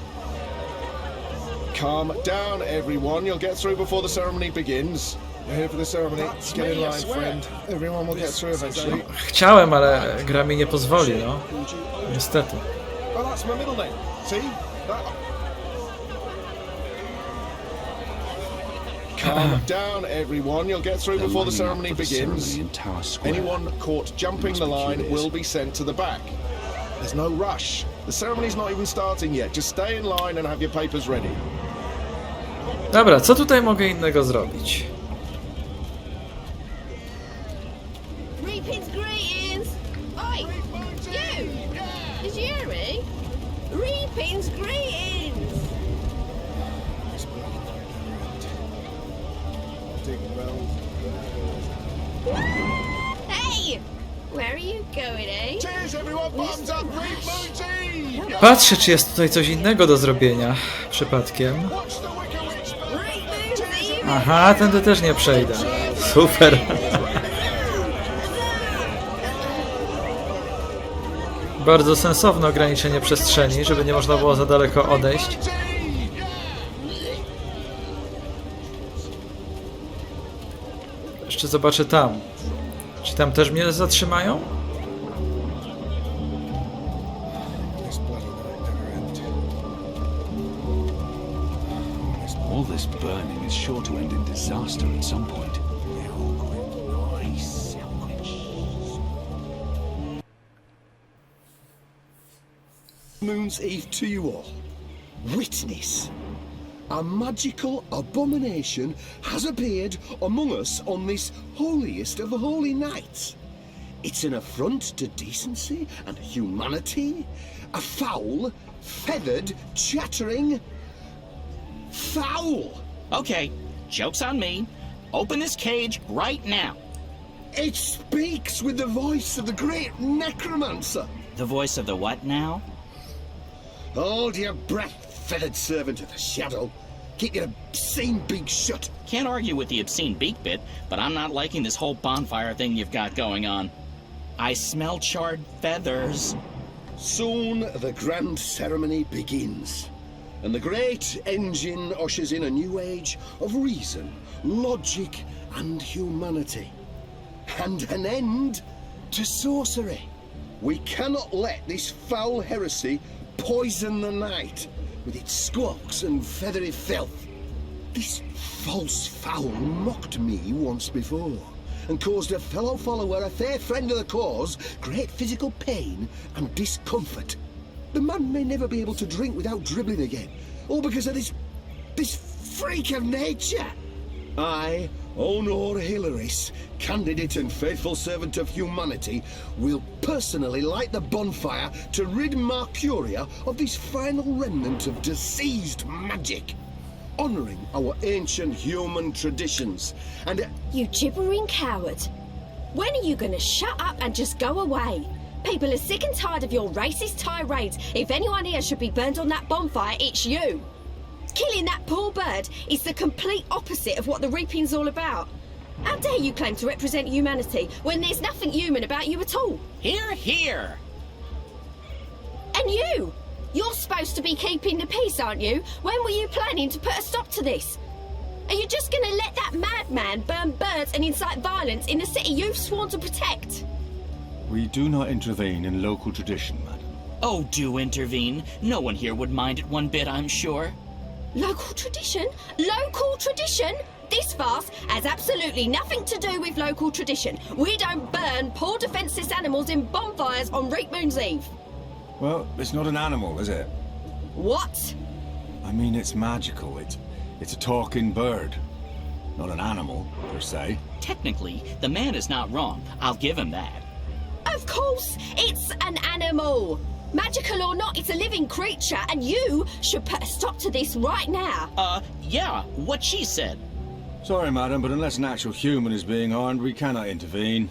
Calm down, everyone. You'll get through before the ceremony begins. You're here for the ceremony. Get in line, friend. Everyone will get through eventually. Chciałem, ale gra mi nie pozwoli, no. Niestety. Oh, that's my middle name. See? Calm down, everyone. You'll get through before the ceremony begins. Anyone caught jumping the line will be sent to the back. There's no rush. The ceremony's not even starting yet. Just stay in line and have your papers ready. Dobra, co tutaj mogę innego zrobić? Reaping's greetings! Oi! You! Did you hear me? Reaping's greetings! Hey! Where are you going, eh? Cheers, everyone! Bottoms up! Reap booty! Patrzę, czy jest tutaj coś innego do zrobienia przypadkiem. Reap booty! Aha, tędy też nie przejdę. Super. Bardzo sensowne ograniczenie przestrzeni, żeby nie można było za daleko odejść. Jeszcze zobaczę tam. Czy tam też mnie zatrzymają? All this burning is sure to end in disaster at some point. Moon's Eve to you all. Witness. A magical abomination has appeared among us on this holiest of holy nights. It's an affront to decency and humanity. A foul, feathered, chattering fowl. Okay, joke's on me. Open this cage right now. It speaks with the voice of the great necromancer. The voice of the what now? Hold your breath, feathered servant of the shadow. Keep your obscene beak shut. Can't argue with the obscene beak bit, but I'm not liking this whole bonfire thing you've got going on. I smell charred feathers. Soon the grand ceremony begins, and the great engine ushers in a new age of reason, logic, and humanity. And an end to sorcery. We cannot let this foul heresy poison the night with its squawks and feathery filth. This false fowl mocked me once before, and caused a fellow follower, a fair friend of the cause, great physical pain and discomfort. The man may never be able to drink without dribbling again, all because of this freak of nature. I, Honor Hilaris, candidate and faithful servant of humanity, will personally light the bonfire to rid Mercuria of this final remnant of diseased magic, honoring our ancient human traditions and... You gibbering coward. When are you gonna shut up and just go away? People are sick and tired of your racist tirades. If anyone here should be burned on that bonfire, it's you. Killing that poor bird is the complete opposite of what the reaping's all about. How dare you claim to represent humanity when there's nothing human about you at all? Hear, hear! And you! You're supposed to be keeping the peace, aren't you? When were you planning to put a stop to this? Are you just gonna let that madman burn birds and incite violence in the city you've sworn to protect? We do not intervene in local tradition, madam. Oh, do intervene. No one here would mind it one bit, I'm sure. Local tradition? Local tradition? This farce has absolutely nothing to do with local tradition. We don't burn poor defenseless animals in bonfires on Reap Moon's Eve. Well, it's not an animal, is it? What? I mean, it's magical. It's a talking bird. Not an animal, per se. Technically, the man is not wrong. I'll give him that. Of course, it's an animal. Magical or not, it's a living creature, and you should put a stop to this right now. Yeah, what she said. Sorry, madam, but unless an actual human is being harmed, we cannot intervene.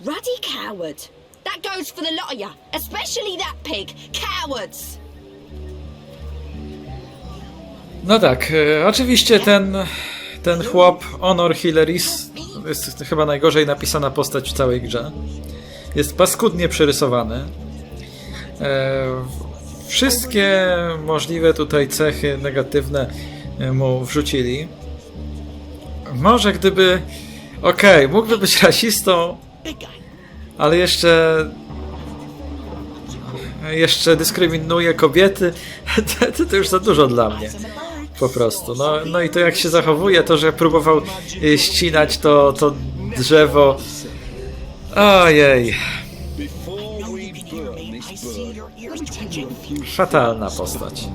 Ruddy coward. That goes for the lot of you, especially that pig. Cowards! No tak, oczywiście ten chłop, Honor Hilaris, jest chyba najgorzej napisana postać w całej grze. Jest paskudnie przerysowany. Wszystkie możliwe tutaj cechy negatywne mu wrzucili. Może gdyby... Okej, mógłby być rasistą, ale jeszcze dyskryminuje kobiety. To już za dużo dla mnie. Po prostu. No i to jak się zachowuje, to że próbował ścinać to drzewo. Ojej. Fatalna postać.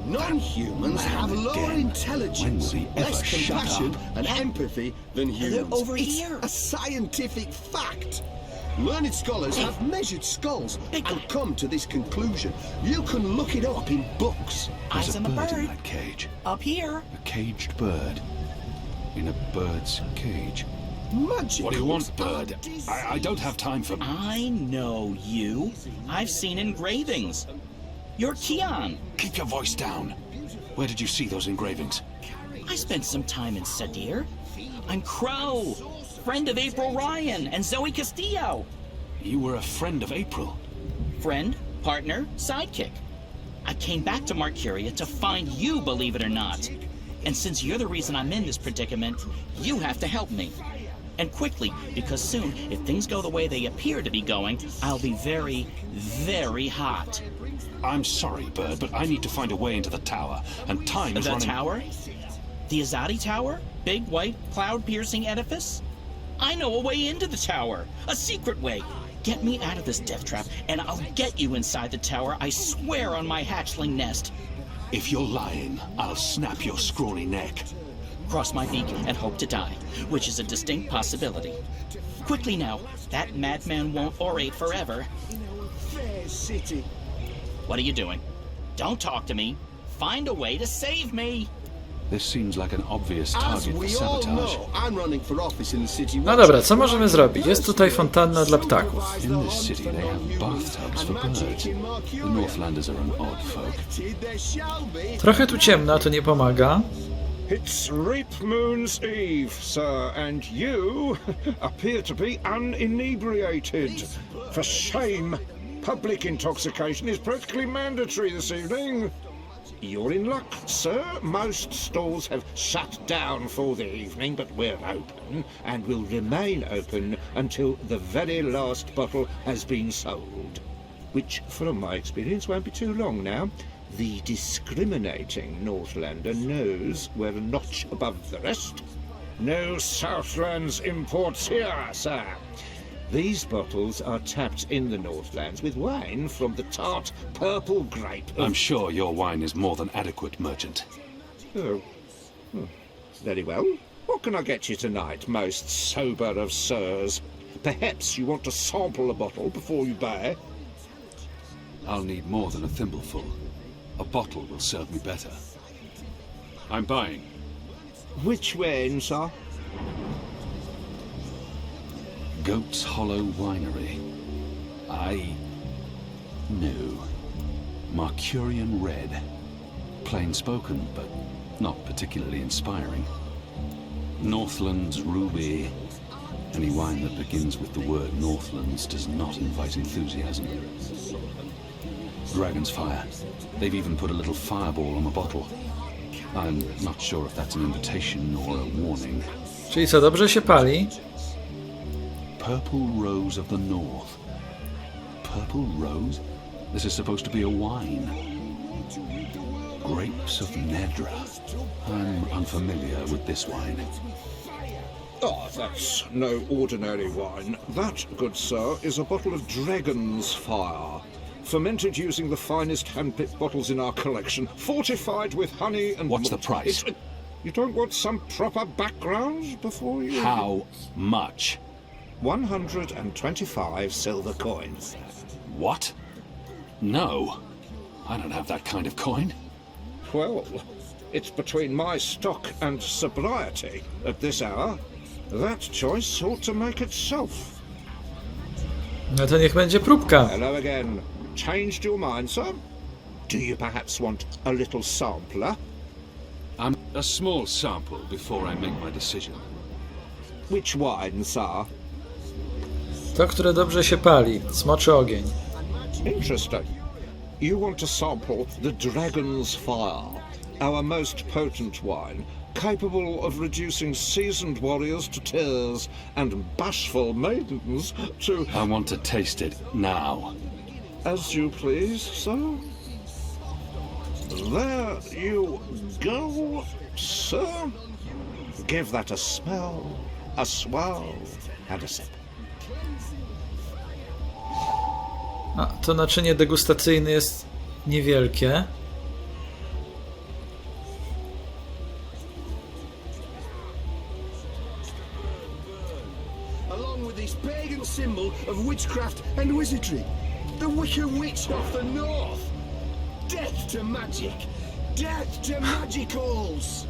Non-humans have lower intelligence, less compassion and empathy than humans. It's a scientific fact. Learned scholars have measured skulls and come to this conclusion. You can look it up in books. There's a bird in that cage. Up here. A caged bird. In a bird's cage. Magic. What do you want, bird? I don't have time for... I know you. I've seen engravings. You're Kiana. Keep your voice down. Where did you see those engravings? I spent some time in Sadir. I'm Crow, friend of April Ryan and Zoë Castillo. You were a friend of April? Friend, partner, sidekick. I came back to Marcuria to find you, believe it or not. And since you're the reason I'm in this predicament, you have to help me. And quickly, because soon, if things go the way they appear to be going, I'll be very, very hot. I'm sorry, Bird, but I need to find a way into the tower, and time is running... The tower? The Azadi Tower? Big, white, cloud-piercing edifice? I know a way into the tower. A secret way. Get me out of this death trap, and I'll get you inside the tower, I swear on my hatchling nest. If you're lying, I'll snap your scrawny neck. Cross my beak and hope to die, which is a distinct possibility. Quickly now, that madman won't orate forever. Fair city. What are you doing? Don't talk to me. Find a way to save me. This seems like an obvious target for sabotage. No dobra, co możemy zrobić? Jest tutaj fontanna dla ptaków. In this city they have bathtubs for birds. The Northlanders are an odd folk. Trochę tu ciemno, to nie pomaga. It's Reap Moon's Eve, sir, and you appear to be uninebriated. For shame! Public intoxication is practically mandatory this evening. You're in luck, sir. Most stalls have shut down for the evening, but we're open, and will remain open until the very last bottle has been sold. Which, from my experience, won't be too long now. The discriminating Northlander knows we're a notch above the rest. No Southlands imports here, sir. These bottles are tapped in the Northlands with wine from the tart purple grape of... I'm sure your wine is more than adequate, merchant. Oh. Very well. What can I get you tonight, most sober of sirs? Perhaps you want to sample a bottle before you buy? I'll need more than a thimbleful. A bottle will serve me better. I'm buying. Which wine, sir? Goat's Hollow Winery. No. Marcurian Red. Plain spoken, but not particularly inspiring. Northlands Ruby. Any wine that begins with the word Northlands does not invite enthusiasm. Dragon's Fire. They've even put a little fireball on the bottle. I'm not sure if that's an invitation or a warning. Czyli co, dobrze się pali? Purple Rose of the North. Purple Rose? This is supposed to be a wine. Grapes of Nedra. I'm unfamiliar with this wine. Oh, that's no ordinary wine. That, good sir, is a bottle of Dragon's Fire. Fermented using the finest hand-picked bottles in our collection, fortified with honey and... What's the price? You don't want some proper background before you... How much? 125 silver coins. What? No. I don't have that kind of coin. Well, it's between my stock and sobriety at this hour. That choice ought to make itself. No to niech będzie próbka. Hello again. Changed your mind, sir? Do you perhaps want a little sampler? A small sample before I make my decision. Which wine, sir? To, które dobrze się pali. Smoczy ogień. Interesting. You want to sample the Dragon's Fire, our most potent wine, capable of reducing seasoned warriors to tears and bashful maidens to... I want to taste it now. As you please, sir. There you go, sir. Give that a smell, a swirl, and a sip. A, to naczynie degustacyjne jest niewielkie. Along with this pagan symbol of witchcraft and wizardry, the Wicked Witch of the North. Death to magic! Death to magicals!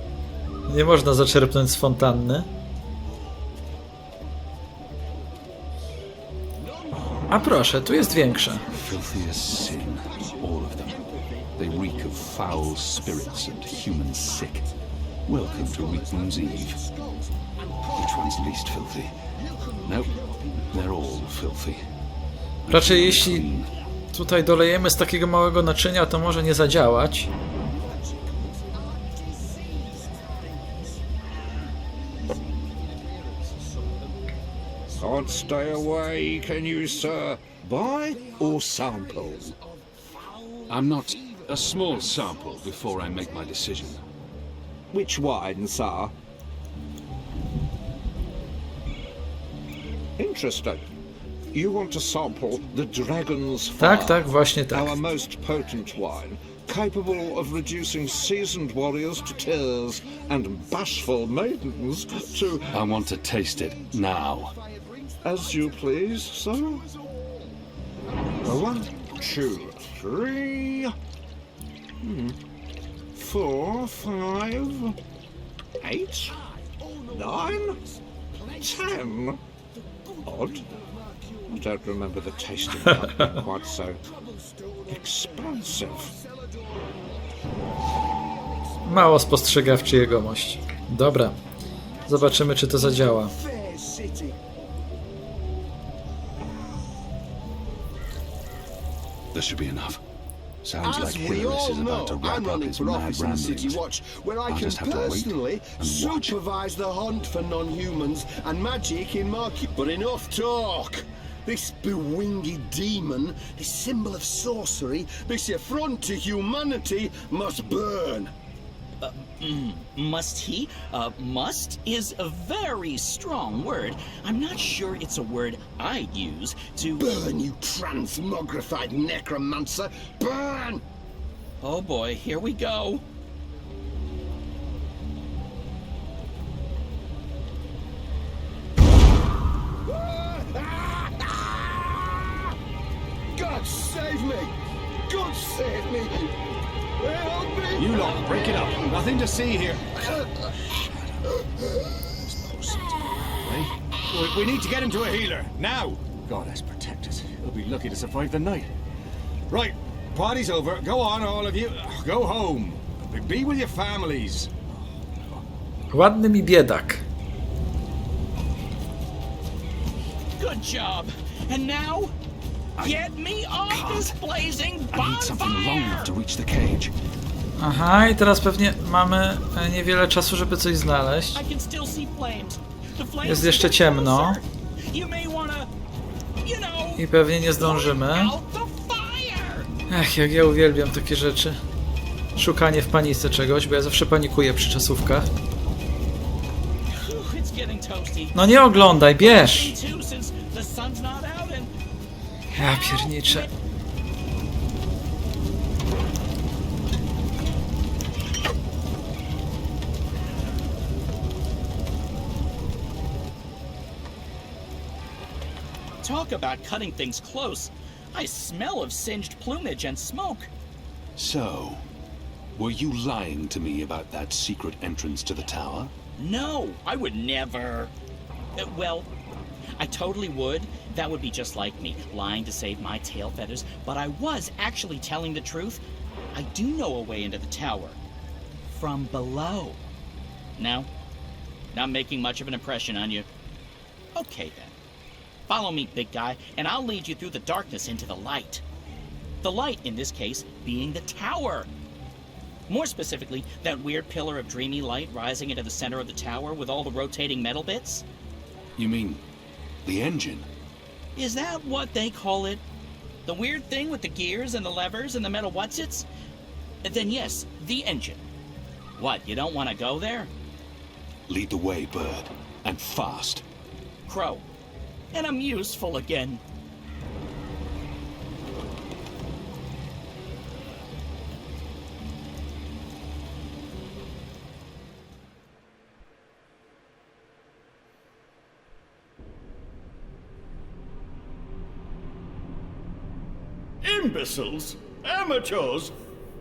Nie można zaczerpnąć z fontanny. A proszę, tu jest większe. Filthy as sin, all of them. They reek of foul spirits and human sick. Welcome to Week Moon's Eve. Which one's least filthy? Nope, they're all filthy. Raczej jeśli tutaj dolejemy z takiego małego naczynia, to może nie zadziałać. Can't stay away, can you, sir? Buy or sample? I'm not a small sample before I make my decision. Which wine, sir? Interesting. You want to sample the Dragon's Fire? Tak, właśnie tak. Our most potent wine, capable of reducing seasoned warriors to tears and bashful maidens to... I want to taste it now. As you please, sir. 1, 2, 3... 4, 5... 8... 9... 10... Odd. I don't remember the tasting cup being quite so expansive. Mało spostrzegawczy jegomość. Dobra. Zobaczymy, czy to zadziała. This should be enough. Sounds like Hilarious is about to wrap up his mad ramblings. Where I can personally supervise the hunt for non-humans and magic in market. But enough talk! This bewinged demon, this symbol of sorcery, this affront to humanity must burn. Must he? Must is a very strong word. I'm not sure it's a word I'd use to... Burn, you transmogrified necromancer! Burn! Oh boy, here we go. God save me! God save me! Help me! You lot, break it up. Nothing to see here. We need to get him to a healer, now! God has protected us. He'll be lucky to survive the night. Right, party's over. Go on, all of you. Go home. Be with your families. Ładny mi biedak. Good job. And now, get me off this blazing bonfire! I need something long enough to reach the cage. Aha, i teraz pewnie mamy niewiele czasu, żeby coś znaleźć. Jest jeszcze ciemno. I pewnie nie zdążymy. Ech, jak ja uwielbiam takie rzeczy. Szukanie w panice czegoś, bo ja zawsze panikuję przy czasówkach. No nie oglądaj, bierz! Ja pierniczę. Talk about cutting things close. I smell of singed plumage and smoke. So, were you lying to me about that secret entrance to the tower? No, I would never. Well, I totally would. That would be just like me, lying to save my tail feathers. But I was actually telling the truth. I do know a way into the tower. From below. No? Not making much of an impression on you. Okay then. Follow me, big guy, and I'll lead you through the darkness into the light. The light, in this case, being the tower. More specifically, that weird pillar of dreamy light rising into the center of the tower with all the rotating metal bits. You mean the engine? Is that what they call it? The weird thing with the gears and the levers and the metal whatsits? Then yes, the engine. What, you don't want to go there? Lead the way, bird, and fast. Crow. And I'm useful again. Imbeciles? Amateurs?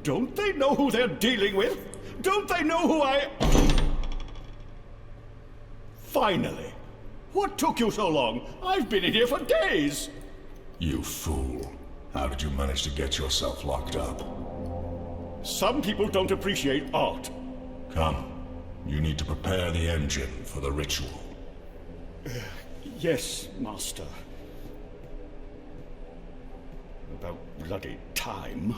Don't they know who they're dealing with? Don't they know who I... Finally. What took you so long? I've been in here for days. You fool. How did you manage to get yourself locked up? Some people don't appreciate art. Come. You need to prepare the engine for the ritual. Yes, Master. About bloody time.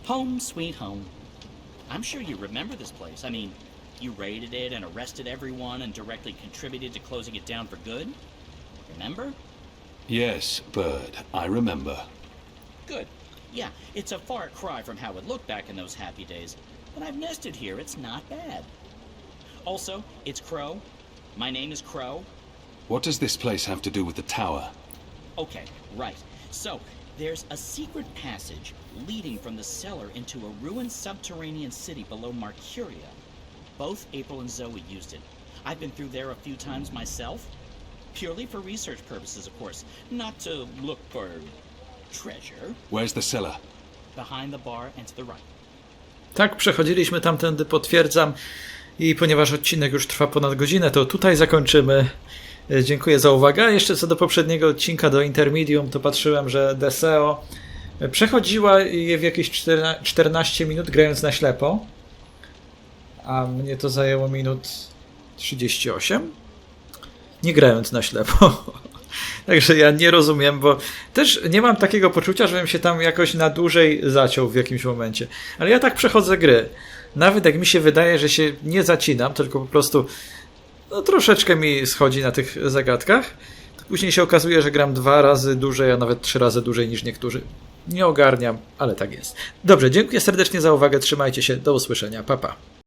Home sweet home. I'm sure you remember this place. I mean, you raided it and arrested everyone and directly contributed to closing it down for good. Remember? Yes, Bird, I remember. Good. Yeah, it's a far cry from how it looked back in those happy days, but I've nested here. It's not bad. Also, it's Crow. My name is Crow. What does this place have to do with the tower? Okay, right. So, there's a secret passage leading from the cellar into a ruined subterranean city below Marcuria. Both April and Zoe used it. I've been through there a few times myself. Purely for research purposes, of course. Not to look for treasure. Where's the cellar? Behind the bar and to the right. Tak, przechodziliśmy tamtędy, potwierdzam. I ponieważ odcinek już trwa ponad godzinę, to tutaj zakończymy. Dziękuję za uwagę. A jeszcze co do poprzedniego odcinka, do Intermedium, to patrzyłem, że Deseo przechodziła je w jakieś 14 minut grając na ślepo. A mnie to zajęło minut 38? Nie grając na ślepo. Także ja nie rozumiem, bo też nie mam takiego poczucia, żebym się tam jakoś na dłużej zaciął w jakimś momencie. Ale ja tak przechodzę gry. Nawet jak mi się wydaje, że się nie zacinam, tylko po prostu troszeczkę mi schodzi na tych zagadkach, to później się okazuje, że gram 2 razy dłużej, a nawet 3 razy dłużej niż niektórzy. Nie ogarniam, ale tak jest. Dobrze, dziękuję serdecznie za uwagę, trzymajcie się, do usłyszenia, pa pa.